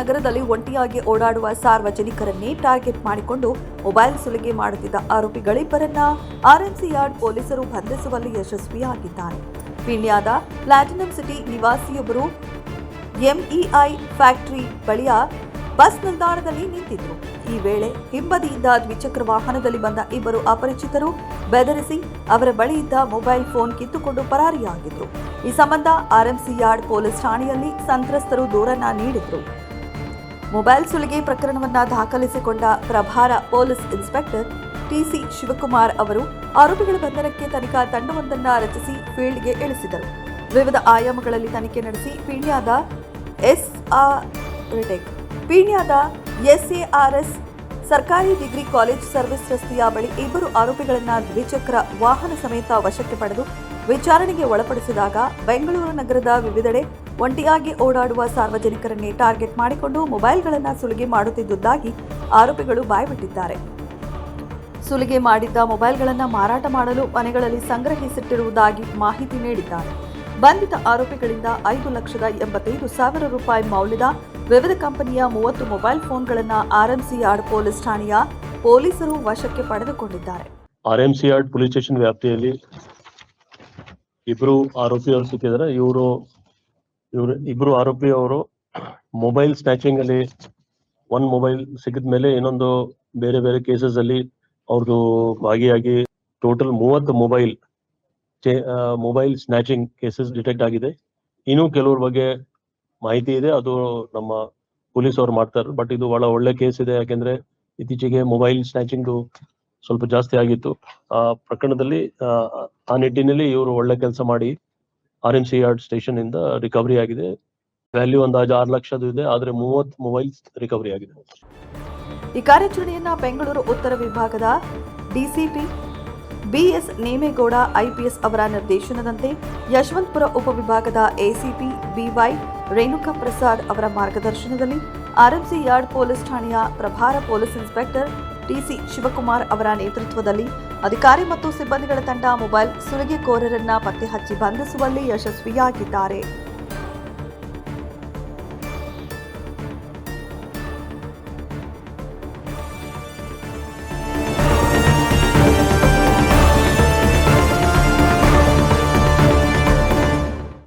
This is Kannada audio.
ನಗರದಲ್ಲಿ ಒಂಟಿಯಾಗಿ ಓಡಾಡುವ ಸಾರ್ವಜನಿಕರನ್ನೇ ಟಾರ್ಗೆಟ್ ಮಾಡಿಕೊಂಡು ಮೊಬೈಲ್ ಸುಲಿಗೆ ಮಾಡುತ್ತಿದ್ದ ಆರೋಪಿಗಳಿಬ್ಬರನ್ನ ಆರ್ಎಂಸಿ ಯಾರ್ಡ್ ಪೊಲೀಸರು ಬಂಧಿಸುವಲ್ಲಿ ಯಶಸ್ವಿಯಾಗಿದ್ದಾರೆ. ಪೀಣ್ಯದ ಪ್ಲಾಟಿನಂ ಸಿಟಿ ನಿವಾಸಿಯೊಬ್ಬರು ಎಂಇಐ ಫ್ಯಾಕ್ಟರಿ ಬಳಿಯ ಬಸ್ ನಿಲ್ದಾಣದಲ್ಲಿ ನಿಂತಿದ್ರು. ಈ ವೇಳೆ ಹಿಂಬದಿಯಿಂದ ದ್ವಿಚಕ್ರ ವಾಹನದಲ್ಲಿ ಬಂದ ಇಬ್ಬರು ಅಪರಿಚಿತರು ಬೆದರಿಸಿ ಅವರ ಬಳಿ ಇದ್ದ ಮೊಬೈಲ್ ಫೋನ್ ಕಿತ್ತುಕೊಂಡು ಪರಾರಿಯಾಗಿದ್ರು. ಈ ಸಂಬಂಧ ಆರ್ಎಂಸಿ ಯಾರ್ಡ್ ಪೊಲೀಸ್ ಠಾಣೆಯಲ್ಲಿ ಸಂತ್ರಸ್ತರು ದೂರನ್ನ ನೀಡಿದ್ರು. ಮೊಬೈಲ್ ಸುಲಿಗೆ ಪ್ರಕರಣವನ್ನ ದಾಖಲಿಸಿಕೊಂಡ ಪ್ರಭಾರ ಪೊಲೀಸ್ ಇನ್ಸ್ಪೆಕ್ಟರ್ ಟಿಸಿ ಶಿವಕುಮಾರ್ ಅವರು ಆರೋಪಿಗಳ ಬಂಧನಕ್ಕೆ ತನಿಖಾ ತಂಡವೊಂದನ್ನ ರಚಿಸಿ ಫೀಲ್ಡ್ಗೆ ಇಳಿಸಿದರು. ವಿವಿಧ ಆಯಾಮಗಳಲ್ಲಿ ತನಿಖೆ ನಡೆಸಿ ಪೀಣ್ಯದ ಎಸ್ಎಆರ್ಎಸ್ ಸರ್ಕಾರಿ ಡಿಗ್ರಿ ಕಾಲೇಜ್ ಸರ್ವಿಸ್ ರಸ್ತೆಯ ಬಳಿ ಇಬ್ಬರು ಆರೋಪಿಗಳನ್ನ ದ್ವಿಚಕ್ರ ವಾಹನ ಸಮೇತ ವಶಕ್ಕೆ ಪಡೆದು ವಿಚಾರಣೆಗೆ ಒಳಪಡಿಸಿದಾಗ ಬೆಂಗಳೂರು ನಗರದ ವಿವಿಧೆಡೆ ಒಂಟಿಯಾಗಿ ಓಡಾಡುವ ಸಾರ್ವಜನಿಕರನ್ನೇ ಟಾರ್ಗೆಟ್ ಮಾಡಿಕೊಂಡು ಮೊಬೈಲ್ಗಳನ್ನು ಸುಲಿಗೆ ಮಾಡುತ್ತಿದ್ದುದಾಗಿ ಆರೋಪಿಗಳು ಬಾಯ್ಬಿಟ್ಟಿದ್ದಾರೆ. ಸುಲಿಗೆ ಮಾಡಿದ್ದ ಮೊಬೈಲ್ಗಳನ್ನು ಮಾರಾಟ ಮಾಡಲು ಮನೆಗಳಲ್ಲಿ ಸಂಗ್ರಹಿಸಿಟ್ಟಿರುವುದಾಗಿ ಮಾಹಿತಿ ನೀಡಿದ್ದಾರೆ. ಬಂಧಿತ ಆರೋಪಿಗಳಿಂದ 5,85,000 ರೂಪಾಯಿ ಮೌಲ್ಯದ ವಿವಿಧ ಕಂಪನಿಯ 30 ಮೊಬೈಲ್ ಫೋನ್ಗಳನ್ನು ಆರ್ಎಂಸಿ ಯಾರ್ಡ್ ಪೊಲೀಸ್ ಠಾಣೆಯ ಪೊಲೀಸರು ವಶಕ್ಕೆ ಪಡೆದುಕೊಂಡಿದ್ದಾರೆ. ಆರ್ಎಂಸಿ ಯಾರ್ಡ್ ಪೊಲೀಸ್ ಸ್ಟೇಷನ್ ವ್ಯಾಪ್ತಿಯಲ್ಲಿ ಇಬ್ಬರು ಆರೋಪಿಯವರು ಸಿಕ್ಕಿದ್ದಾರೆ. ಇಬ್ಬರು ಆರೋಪಿಯವರು ಮೊಬೈಲ್ ಸ್ನ್ಯಾಚಿಂಗ್ ಅಲ್ಲಿ ಒಂದು ಮೊಬೈಲ್ ಸಿಕ್ಕಿದ ಮೇಲೆ ಇನ್ನೊಂದು ಬೇರೆ ಬೇರೆ ಕೇಸಸ್ ಅಲ್ಲಿ ಅವ್ರದ್ದು ಭಾಗಿಯಾಗಿ total 30 mobile snatching cases detect ಆಗಿದೆ. ಇನ್ನೂ ಕೆಲವ್ರ ಬಗ್ಗೆ ಮಾಹಿತಿ ಇದೆ, ಅದು ನಮ್ಮ ಪೊಲೀಸ್ ಅವರು ಮಾಡ್ತಾರೆ. ಬಟ್ ಇದು ಬಹಳ ಒಳ್ಳೆ ಕೇಸ್ ಇದೆ, ಯಾಕೆಂದ್ರೆ ಇತ್ತೀಚೆಗೆ ಮೊಬೈಲ್ ಸ್ನ್ಯಾಚಿಂಗ್ ಸ್ವಲ್ಪ ಜಾಸ್ತಿ ಆಗಿತ್ತು. ಆ ಪ್ರಕರಣದಲ್ಲಿ ಆ ನಿಟ್ಟಿನಲ್ಲಿ ಇವರು ಒಳ್ಳೆ ಕೆಲಸ ಮಾಡಿ ಆರ್ಎಂಸಿ ಯಾರ್ಡ್ ಸ್ಟೇಷನ್ ಇಂದ ರಿಕವರಿ ಆಗಿದೆ. ವ್ಯಾಲ್ಯೂ ಅಂದಾಜು 6 ಲಕ್ಷದ್ದು ಇದೆ, ಆದ್ರೆ 30 ಮೊಬೈಲ್ಸ್ ರಿಕವರಿ ಆಗಿದೆ. ಈ ಕಾರ್ಯಾಚರಣೆಯನ್ನ ಬೆಂಗಳೂರು ಉತ್ತರ ವಿಭಾಗದ ಡಿಸಿಪಿ ಬಿಎಸ್ ನೇಮೇಗೌಡ ಐಪಿಎಸ್ ಅವರ ನಿರ್ದೇಶನದಂತೆ ಯಶವಂತಪುರ ಉಪವಿಭಾಗದ ಎಸಿಪಿ ಬಿವೈ ರೇಣುಕಾ ಪ್ರಸಾದ್ ಅವರ ಮಾರ್ಗದರ್ಶನದಲ್ಲಿ ಆರ್ಎಂಸಿ ಯಾರ್ಡ್ ಪೊಲೀಸ್ ಠಾಣೆಯ ಪ್ರಭಾರ ಪೊಲೀಸ್ ಇನ್ಸ್ಪೆಕ್ಟರ್ ಟಿಸಿ ಶಿವಕುಮಾರ್ ಅವರ ನೇತೃತ್ವದಲ್ಲಿ ಅಧಿಕಾರಿ ಮತ್ತು ಸಿಬ್ಬಂದಿಗಳ ತಂಡ ಮೊಬೈಲ್ ಸುಲಿಗೆಕೋರರನ್ನ ಪತ್ತೆ ಹಚ್ಚಿ ಬಂಧಿಸುವಲ್ಲಿ ಯಶಸ್ವಿಯಾಗಿದ್ದಾರೆ.